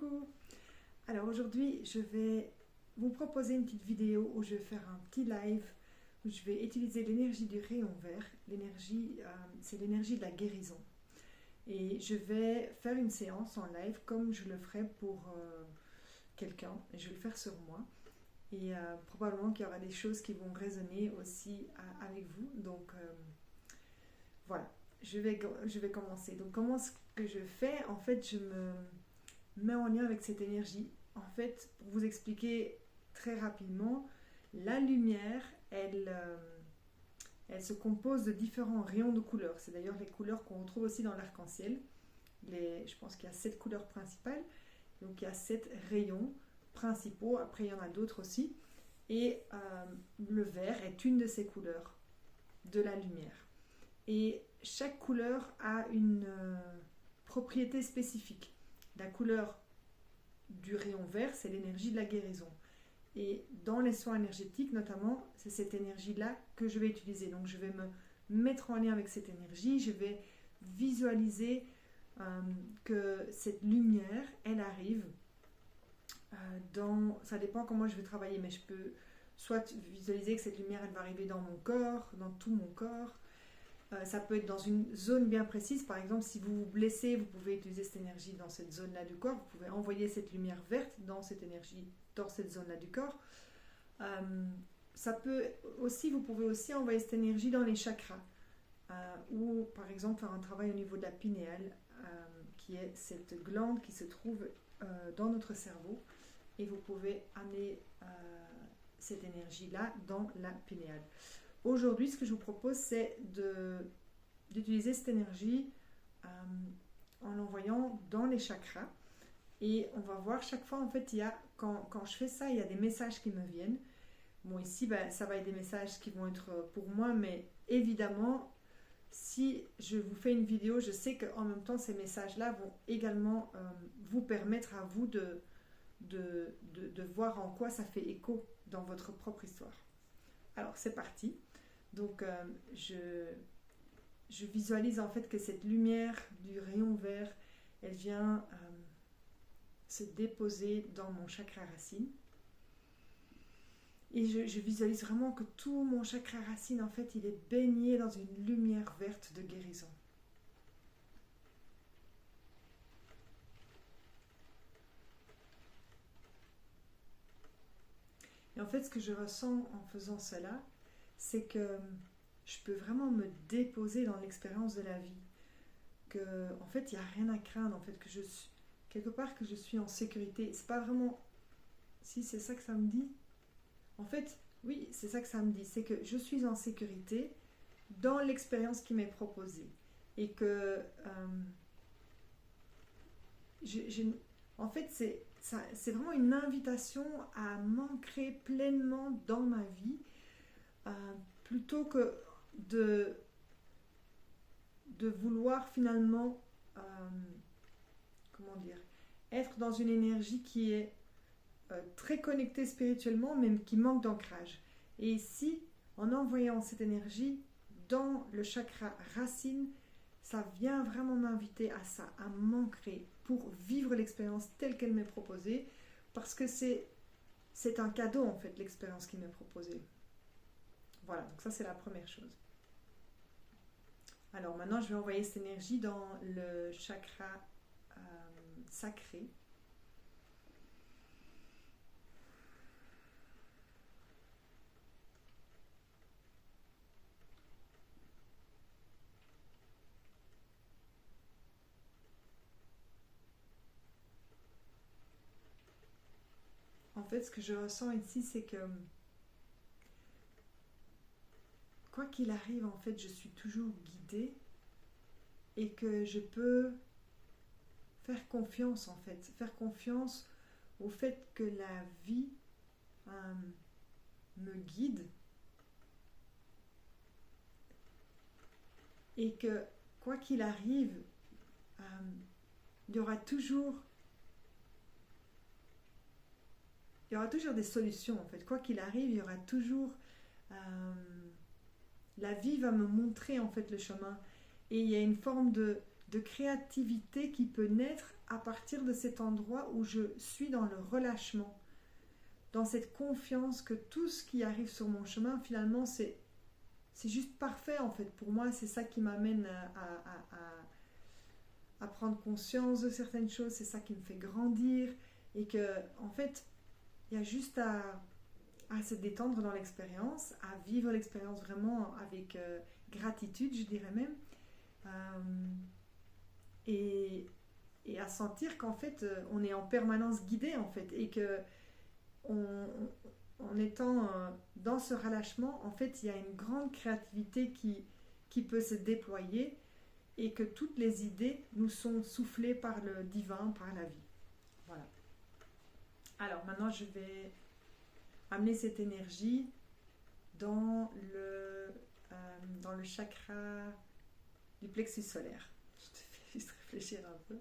Coucou! Alors aujourd'hui, je vais vous proposer une petite vidéo où je vais faire un petit live où je vais utiliser l'énergie du rayon vert. L'énergie, c'est l'énergie de la guérison. Et je vais faire une séance en live comme je le ferais pour quelqu'un. Et je vais le faire sur moi. Et probablement qu'il y aura des choses qui vont résonner aussi avec vous. Donc voilà, je vais commencer. Donc comment ce que je fais? En fait, je me mets en lien avec cette énergie. En fait, pour vous expliquer très rapidement, la lumière, elle se compose de différents rayons de couleurs. C'est d'ailleurs les couleurs qu'on retrouve aussi dans l'arc-en-ciel. Je pense qu'il y a 7 couleurs principales. Donc il y a 7 rayons principaux. Après, il y en a d'autres aussi. Et le vert est une de ces couleurs de la lumière. Et chaque couleur a une propriété spécifique. La couleur du rayon vert, c'est l'énergie de la guérison. Et dans les soins énergétiques, notamment, c'est cette énergie-là que je vais utiliser. Donc, je vais me mettre en lien avec cette énergie. Je vais visualiser que cette lumière, elle arrive dans... Ça dépend comment je vais travailler, mais je peux soit visualiser que cette lumière, elle va arriver dans mon corps, dans tout mon corps. Ça peut être dans une zone bien précise. Par exemple, si vous vous blessez, vous pouvez utiliser cette énergie dans cette zone-là du corps. Vous pouvez envoyer cette lumière verte dans cette énergie, dans cette zone-là du corps. Vous pouvez aussi envoyer cette énergie dans les chakras. Ou par exemple faire un travail au niveau de la pinéale, qui est cette glande qui se trouve dans notre cerveau. Et vous pouvez amener cette énergie-là dans la pinéale. Aujourd'hui, ce que je vous propose, c'est d'utiliser cette énergie en l'envoyant dans les chakras. Et on va voir chaque fois, en fait, quand je fais ça, il y a des messages qui me viennent. Bon, ici, ça va être des messages qui vont être pour moi, mais évidemment, si je vous fais une vidéo, je sais qu'en même temps, ces messages-là vont également vous permettre à vous de voir en quoi ça fait écho dans votre propre histoire. Alors, c'est parti. Donc, je visualise en fait que cette lumière du rayon vert, elle vient se déposer dans mon chakra racine. Et je visualise vraiment que tout mon chakra racine, en fait, il est baigné dans une lumière verte de guérison. Et en fait, ce que je ressens en faisant cela, c'est que je peux vraiment me déposer dans l'expérience de la vie. Que, en fait, il n'y a rien à craindre. En fait, quelque part que je suis en sécurité. C'est pas vraiment... Si, c'est ça que ça me dit. En fait, oui, c'est ça que ça me dit. C'est que je suis en sécurité dans l'expérience qui m'est proposée. Et que... en fait, c'est vraiment une invitation à m'ancrer pleinement dans ma vie. Plutôt que de vouloir finalement être dans une énergie qui est très connectée spirituellement, mais qui manque d'ancrage. Et ici, en envoyant cette énergie dans le chakra racine, ça vient vraiment m'inviter à ça, à m'ancrer pour vivre l'expérience telle qu'elle m'est proposée, parce que c'est un cadeau en fait, l'expérience qui m'est proposée. Voilà, donc ça c'est la première chose. Alors maintenant je vais envoyer cette énergie dans le chakra sacré. En fait, ce que je ressens ici, c'est que quoi qu'il arrive, en fait, je suis toujours guidée et que je peux faire confiance, en fait. Faire confiance au fait que la vie me guide et que quoi qu'il arrive, il y aura toujours des solutions, en fait. Quoi qu'il arrive, il y aura toujours... la vie va me montrer en fait le chemin, et il y a une forme de de créativité qui peut naître à partir de cet endroit où je suis dans le relâchement, dans cette confiance que tout ce qui arrive sur mon chemin, finalement, c'est juste parfait en fait. Pour moi, c'est ça qui m'amène à prendre conscience de certaines choses, c'est ça qui me fait grandir, et que en fait, il y a juste à se détendre dans l'expérience, à vivre l'expérience vraiment avec gratitude, je dirais même, et, et à sentir qu'en fait, on est en permanence guidé en fait, et que en étant dans ce relâchement, en fait, il y a une grande créativité qui peut se déployer, et que toutes les idées nous sont soufflées par le divin, par la vie. Voilà. Alors maintenant, je vais amener cette énergie dans le chakra du plexus solaire. Je te fais juste réfléchir un peu.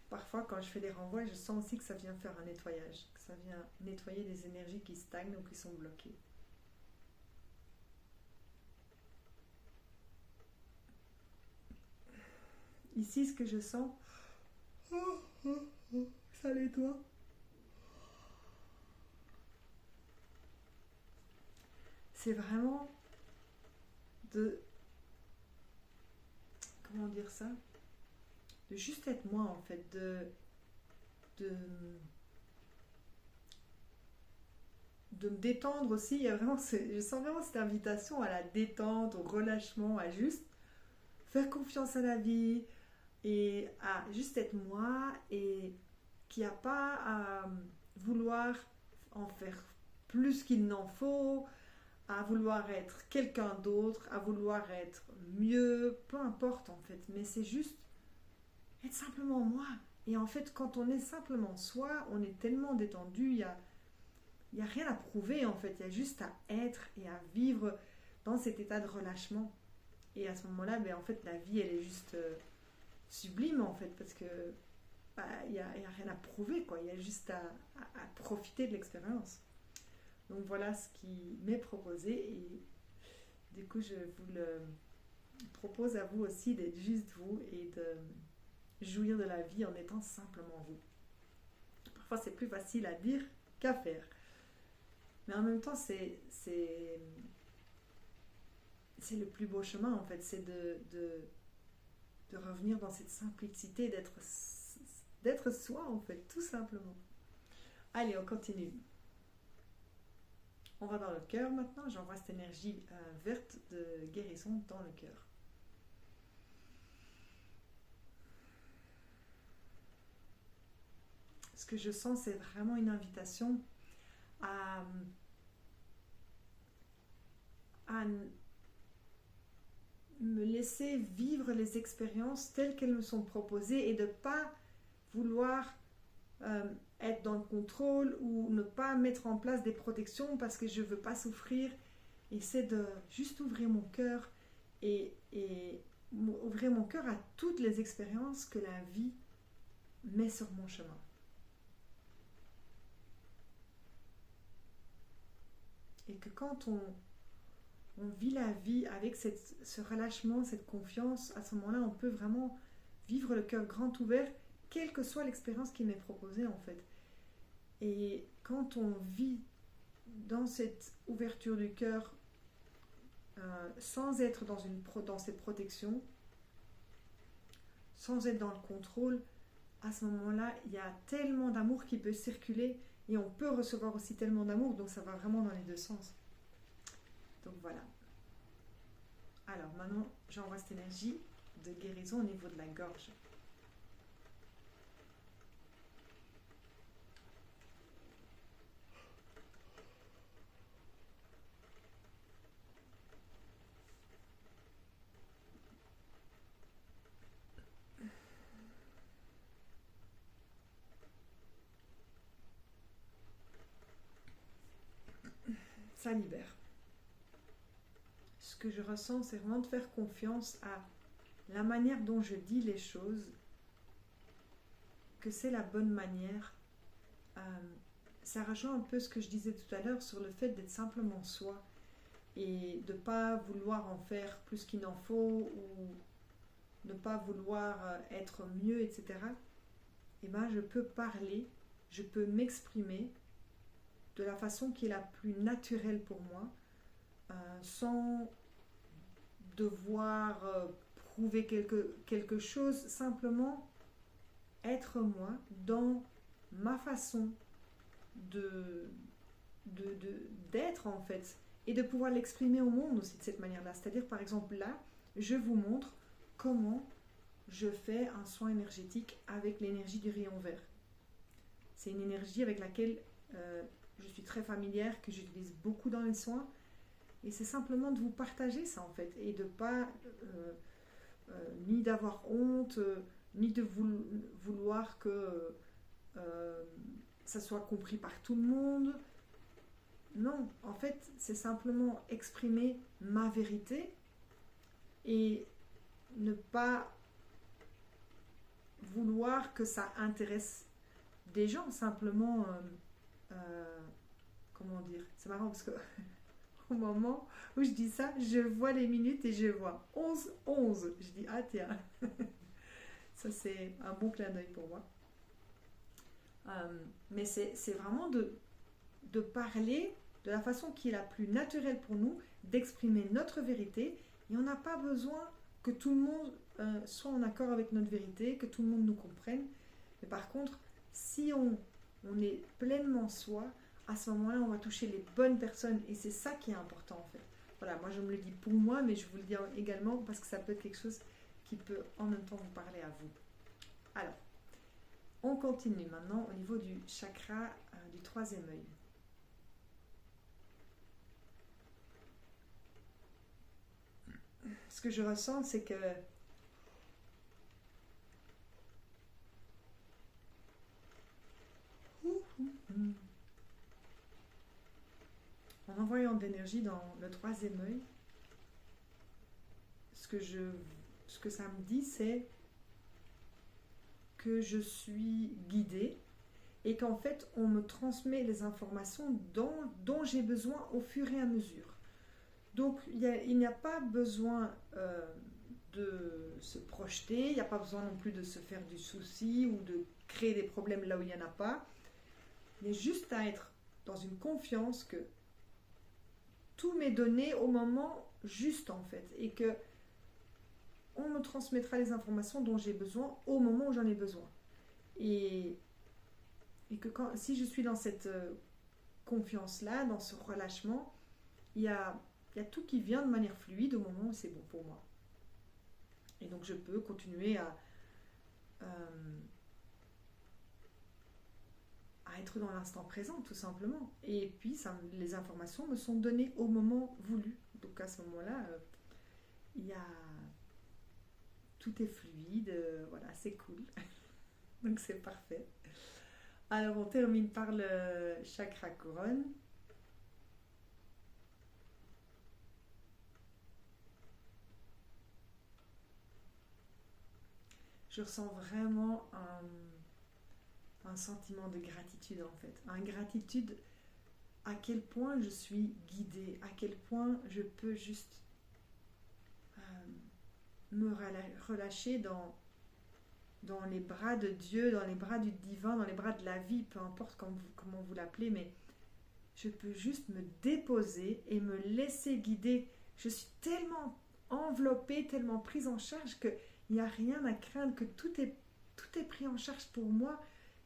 Parfois, quand je fais des renvois, je sens aussi que ça vient faire un nettoyage, que ça vient nettoyer des énergies qui stagnent ou qui sont bloquées. Ici, ce que je sens... Salut toi. C'est vraiment de... Comment dire ça? De juste être moi, en fait. De me détendre aussi. Il y a vraiment je sens vraiment cette invitation à la détente, au relâchement, à juste faire confiance à la vie et à juste être moi, et qu'il n'y a pas à vouloir en faire plus qu'il n'en faut, à vouloir être quelqu'un d'autre, à vouloir être mieux, peu importe en fait, mais c'est juste être simplement moi. Et en fait, quand on est simplement soi, on est tellement détendu, il y a rien à prouver en fait, il y a juste à être et à vivre dans cet état de relâchement. Et à ce moment-là, ben, en fait, la vie, elle est juste sublime en fait, parce que il n'y a rien à prouver, quoi. Il y a juste à profiter de l'expérience. Donc voilà ce qui m'est proposé, et du coup, je vous le propose à vous aussi, d'être juste vous et de jouir de la vie en étant simplement vous. Parfois, c'est plus facile à dire qu'à faire. Mais en même temps, c'est le plus beau chemin, en fait. C'est de revenir dans cette simplicité, d'être soi, en fait, tout simplement. Allez, on continue. On va dans le cœur maintenant. J'envoie cette énergie verte de guérison dans le cœur. Ce que je sens, c'est vraiment une invitation à me laisser vivre les expériences telles qu'elles me sont proposées, et de ne pas vouloir être dans le contrôle ou ne pas mettre en place des protections parce que je ne veux pas souffrir. Et c'est de juste ouvrir mon cœur et ouvrir mon cœur à toutes les expériences que la vie met sur mon chemin. Et que quand on vit la vie avec ce relâchement, cette confiance, à ce moment-là, on peut vraiment vivre le cœur grand ouvert, quelle que soit l'expérience qui m'est proposée, en fait. Et quand on vit dans cette ouverture du cœur, sans être dans cette protection, sans être dans le contrôle, à ce moment-là, il y a tellement d'amour qui peut circuler, et on peut recevoir aussi tellement d'amour, donc ça va vraiment dans les deux sens. Donc voilà. Alors maintenant, j'envoie cette énergie de guérison au niveau de la gorge. Ça libère. Ce que je ressens, c'est vraiment de faire confiance à la manière dont je dis les choses, que c'est la bonne manière. ça rejoint un peu ce que je disais tout à l'heure sur le fait d'être simplement soi et de ne pas vouloir en faire plus qu'il n'en faut ou ne pas vouloir être mieux, etc. Et ben je peux parler, je peux m'exprimer de la façon qui est la plus naturelle pour moi, sans devoir prouver quelque chose, simplement être moi dans ma façon d'être en fait, et de pouvoir l'exprimer au monde aussi de cette manière-là. C'est-à-dire par exemple là, je vous montre comment je fais un soin énergétique avec l'énergie du rayon vert. C'est une énergie avec laquelle je suis très familière, que j'utilise beaucoup dans les soins, et c'est simplement de vous partager ça en fait, et de pas ni d'avoir honte, ni de vouloir que ça soit compris par tout le monde. Non, en fait, c'est simplement exprimer ma vérité et ne pas vouloir que ça intéresse des gens, simplement comment dire, c'est marrant parce que au moment où je dis ça, je vois les minutes et je vois 11. Je dis, ah tiens, ça c'est un bon clin d'œil pour moi. Mais c'est vraiment de parler de la façon qui est la plus naturelle pour nous, d'exprimer notre vérité, et on n'a pas besoin que tout le monde soit en accord avec notre vérité, que tout le monde nous comprenne. Mais par contre, si on est pleinement soi, à ce moment-là, on va toucher les bonnes personnes, et c'est ça qui est important en fait. Voilà, moi je me le dis pour moi, mais je vous le dis également parce que ça peut être quelque chose qui peut en même temps vous parler à vous. Alors, on continue maintenant au niveau du chakra du troisième œil. Ce que je ressens, c'est que en envoyant de l'énergie dans le troisième œil, ce que ça me dit, c'est que je suis guidée et qu'en fait, on me transmet les informations dont j'ai besoin au fur et à mesure. Donc, il n'y a pas besoin de se projeter, il n'y a pas besoin non plus de se faire du souci ou de créer des problèmes là où il n'y en a pas. Il y a juste à être dans une confiance que tout m'est donné au moment juste en fait, et que on me transmettra les informations dont j'ai besoin au moment où j'en ai besoin. Et que si je suis dans cette confiance-là, dans ce relâchement, il y a tout qui vient de manière fluide au moment où c'est bon pour moi. Et donc je peux continuer à être dans l'instant présent, tout simplement. Et puis, les informations me sont données au moment voulu. Donc à ce moment-là, tout est fluide, voilà, c'est cool. Donc c'est parfait. Alors on termine par le chakra couronne. Je ressens vraiment un sentiment de gratitude en fait. Une gratitude à quel point je suis guidée, à quel point je peux juste me relâcher dans les bras de Dieu, dans les bras du divin, dans les bras de la vie, peu importe comment vous l'appelez, mais je peux juste me déposer et me laisser guider. Je suis tellement enveloppée, tellement prise en charge qu'il n'y a rien à craindre, que tout est pris en charge pour moi.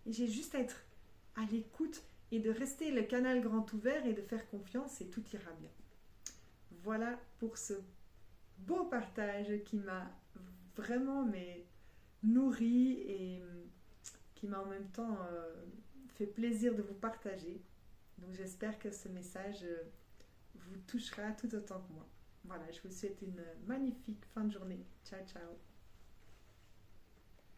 Et j'ai juste à être à l'écoute et de rester le canal grand ouvert et de faire confiance et tout ira bien. Voilà pour ce beau partage qui m'a vraiment nourri et qui m'a en même temps fait plaisir de vous partager. Donc j'espère que ce message vous touchera tout autant que moi. Voilà, je vous souhaite une magnifique fin de journée. Ciao, ciao.